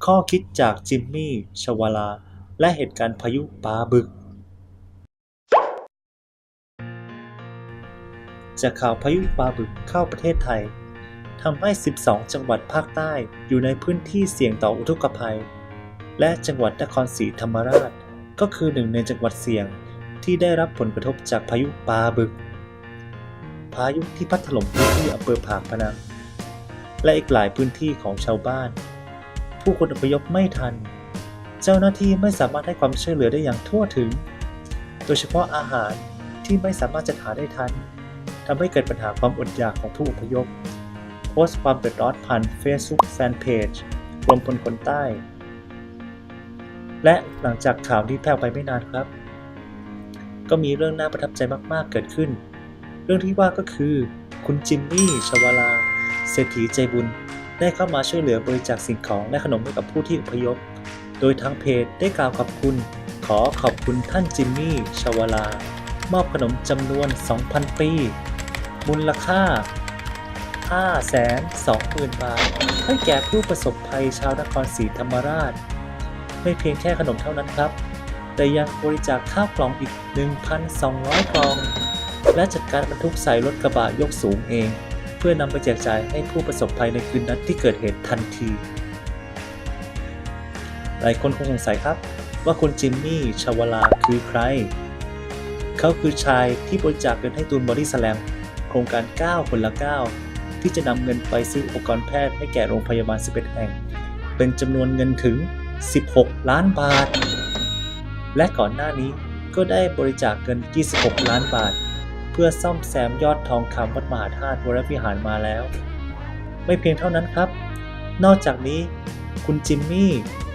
ข้อคิดจากจิมมี่ ชวาลา และเหตุการณ์พายุปาบึก จากข่าวพายุปาบึกเข้าประเทศไทยทำให้ 12 จังหวัดภาคใต้อยู่ในพื้นที่เสี่ยงต่ออุทกภัย และจังหวัดนครศรีธรรมราชก็คือหนึ่งในจังหวัดเสี่ยงที่ได้รับผลกระทบจากพายุปาบึก พายุที่พัดถล่มพื้นที่อำเภอปากพนังและอีกหลายพื้นที่ของชาวบ้านผู้คนอพยพไม่ทันเจ้าหน้าที่ไม่สามารถให้ความช่วยเหลือได้อย่างทั่วถึงโดยเฉพาะอาหารที่ไม่สามารถจะหาได้ทันทำให้เกิดปัญหาความอดอยากของผู้อพยพโพสต์ความเดือดร้อนผ่าน Facebook Fanpage กรมพลคนใต้และหลังจากข่าวนี้แพร่ไปไม่นานครับก็มีเรื่องน่าประทับใจมากๆเกิดขึ้นเรื่องที่ว่าก็คือคุณจิมมี่ ชวาลา เศรษฐีใจบุญได้เข้ามาช่วยเหลือบริจาคสิ่งของและขนมให้กับผู้ที่อพยพโดยทางเพจได้กล่าวขอบคุณท่านจิมมี่ ชวาลามอบขนมจำนวน 2,000 ปีมูลค่า 520,000 บาทให้แก่ผู้ประสบภัยชาวนครศรีธรรมราชไม่เพียงแค่ขนมเท่านั้นครับแต่ยังบริจาคข้าวกล่องอีก 1,200 กล่องและจัดการบรรทุกใส่รถกระบะยกสูงเองเพื่อนำไปแจกจ่ายให้ผู้ประสบภัยในคืนนั้นที่เกิดเหตุทันทีหลายคนคงสงสัยครับว่าคุณจิมมี่ ชวาลาคือใครเขาคือชายที่บริจาคเงินให้ตูนบอดี้สแลมโครงการ9คนละ 9ที่จะนำเงินไปซื้ออุปกรณ์แพทย์ให้แก่โรงพยาบาล11 แห่งเป็นจำนวนเงินถึง16 ล้านบาทและก่อนหน้านี้ก็ได้บริจาคเงิน26 ล้านบาทเพื่อซ่อมแซมยอดทองคำวัดมหาธาตุวรวิหารมาแล้วไม่เพียงเท่านั้นครับนอกจากนี้คุณจิมมี่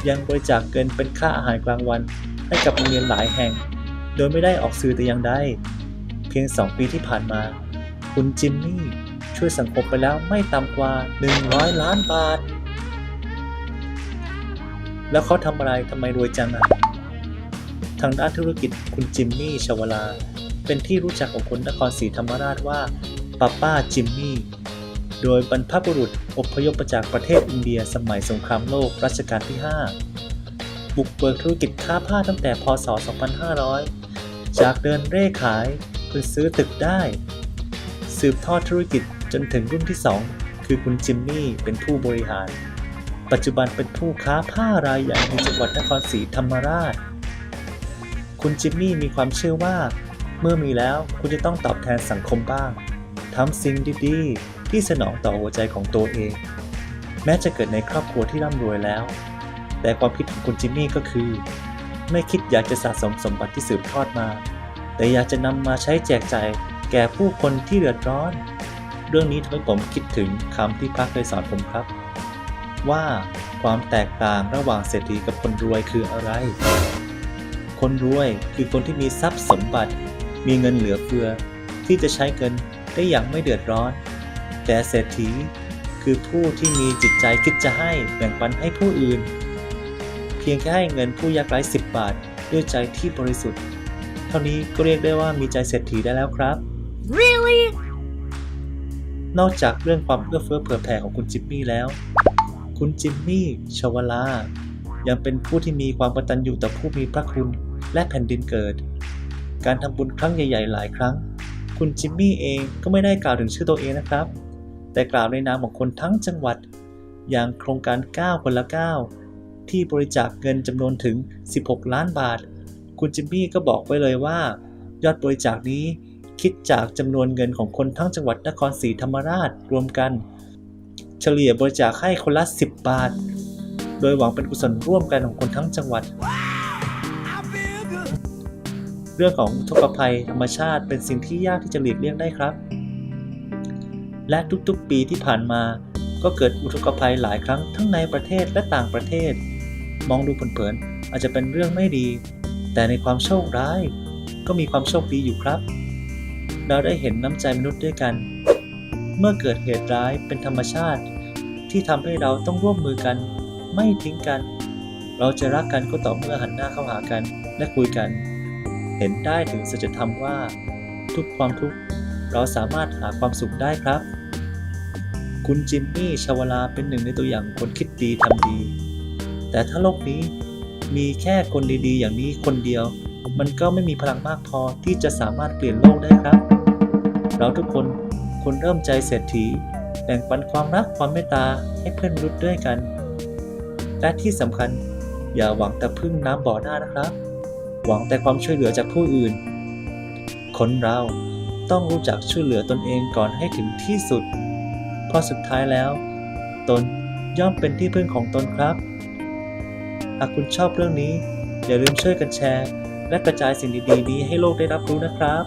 ยังบริจาคเงินเป็นค่าอาหารกลางวันให้กับโรงเรียนหลายแห่งโดยไม่ได้ออกสื่อแต่อย่างใดเพียง2 ปีที่ผ่านมาคุณจิมมี่ช่วยสังคมไปแล้วไม่ต่ำกว่า100 ล้านบาทแล้วเขาทำอะไรทำไมรวยจังทางด้านธุรกิจคุณจิมมี่ ชวาลาเป็นที่รู้จักของคนนครศรีธรรมราชว่าป้าจิมมี่โดยบรรพบุรุษอพยพมาจากประเทศอินเดียสมัยสงครามโลกรัชกาลที่ 5บุกเบิกธุรกิจค้าผ้าตั้งแต่พ.ศ. 2500จากเดินเร่ขายจนซื้อตึกได้สืบทอดธุรกิจจนถึงรุ่นที่ 2คือคุณจิมมี่เป็นผู้บริหารปัจจุบันเป็นผู้ค้าผ้ารายใหญ่ในจังหวัดนครศรีธรรมราชคุณจิมมี่มีความเชื่อว่าเมื่อมีแล้วคุณจะต้องตอบแทนสังคมบ้างทำสิ่งดีๆที่สนองต่อหัวใจของตัวเองแม้จะเกิดในครอบครัวที่ร่ำรวยแล้วแต่ความคิดของคุณจิมมี่ก็คือไม่คิดอยากจะสะสมสมบัติที่สืบทอดมาแต่อยากจะนำมาใช้แจกจ่ายแก่ผู้คนที่เดือดร้อนเรื่องนี้ทำให้ผมคิดถึงคำที่พระเคยสอนผมครับว่าความแตกต่างระหว่างเศรษฐีกับคนรวยคืออะไรคนรวยคือคนที่มีทรัพย์สมบัติมีเงินเหลือเฟือที่จะใช้เงินได้อย่างไม่เดือดร้อนแต่เศรษฐีคือผู้ที่มีจิตใจคิดจะให้แบ่งปันให้ผู้อื่นเพียงแค่ให้เงินผู้ยากไร้10 บาทด้วยใจที่บริสุทธิ์เท่านี้ก็เรียกได้ว่ามีใจเศรษฐีได้แล้วครับ Really? นอกจากเรื่องความเอื้อเฟื้อเผื่อแผ่ของคุณจิมมี่แล้วคุณจิมมี่ ชวาลายังเป็นผู้ที่มีความกตัญญูต่อผู้มีพระคุณและแผ่นดินเกิดการทำบุญครั้งใหญ่ๆหลายครั้งคุณจิมมี่เองก็ไม่ได้กล่าวถึงชื่อตัวเองนะครับแต่กล่าวในนามของคนทั้งจังหวัดอย่างโครงการ9คนละ 9ที่บริจาคเงินจำนวนถึง16 ล้านบาทคุณจิมมี่ก็บอกไว้เลยว่ายอดบริจาคนี้คิดจากจำนวนเงินของคนทั้งจังหวัดนครศรีธรรมราชรวมกันเฉลี่ยบริจาคให้คนละ10 บาทโดยหวังเป็นกุศลร่วมกันของคนทั้งจังหวัดเรื่องของอุทกภัยธรรมชาติเป็นสิ่งที่ยากที่จะหลีกเลี่ยงได้ครับและทุกๆปีที่ผ่านมาก็เกิดอุทกภัยหลายครั้งทั้งในประเทศและต่างประเทศมองดูเผินๆอาจจะเป็นเรื่องไม่ดีแต่ในความโชคร้ายก็มีความโชคดีอยู่ครับเราได้เห็นน้ำใจมนุษย์ด้วยกันเมื่อเกิดเหตุร้ายเป็นธรรมชาติที่ทำให้เราต้องร่วมมือกันไม่ทิ้งกันเราจะรักกันก็ต่อเมื่อหันหน้าเข้าหากันและคุยกันเห็นได้ถึงสัจธรรมว่าทุกความทุกข์เราสามารถหาความสุขได้ครับคุณจิมมี่ ชวาลาเป็นหนึ่งในตัวอย่างคนคิดดีทำดี แต่ถ้าโลกนี้มีแค่คนดีๆอย่างนี้คนเดียวมันก็ไม่มีพลังมากพอที่จะสามารถเปลี่ยนโลกได้ครับ เราทุกคนควรเริ่มใจเศรษฐีแบ่งปันความรักความเมตตาให้เพื่อนมนุษย์ด้วยกัน และที่สำคัญอย่าหวังแต่พึ่งน้ำบ่อหน้านะครับ หวังแต่ความช่วยเหลือจากผู้อื่น คนเราต้องรู้จักช่วยเหลือตนเองก่อนให้ถึงที่สุดเพราะสุดท้ายแล้วตนย่อมเป็นที่พึ่งของตนครับ หากคุณชอบเรื่องนี้อย่าลืมช่วยกันแชร์และกระจายสิ่งดีๆนี้ให้โลกได้รับรู้นะครับ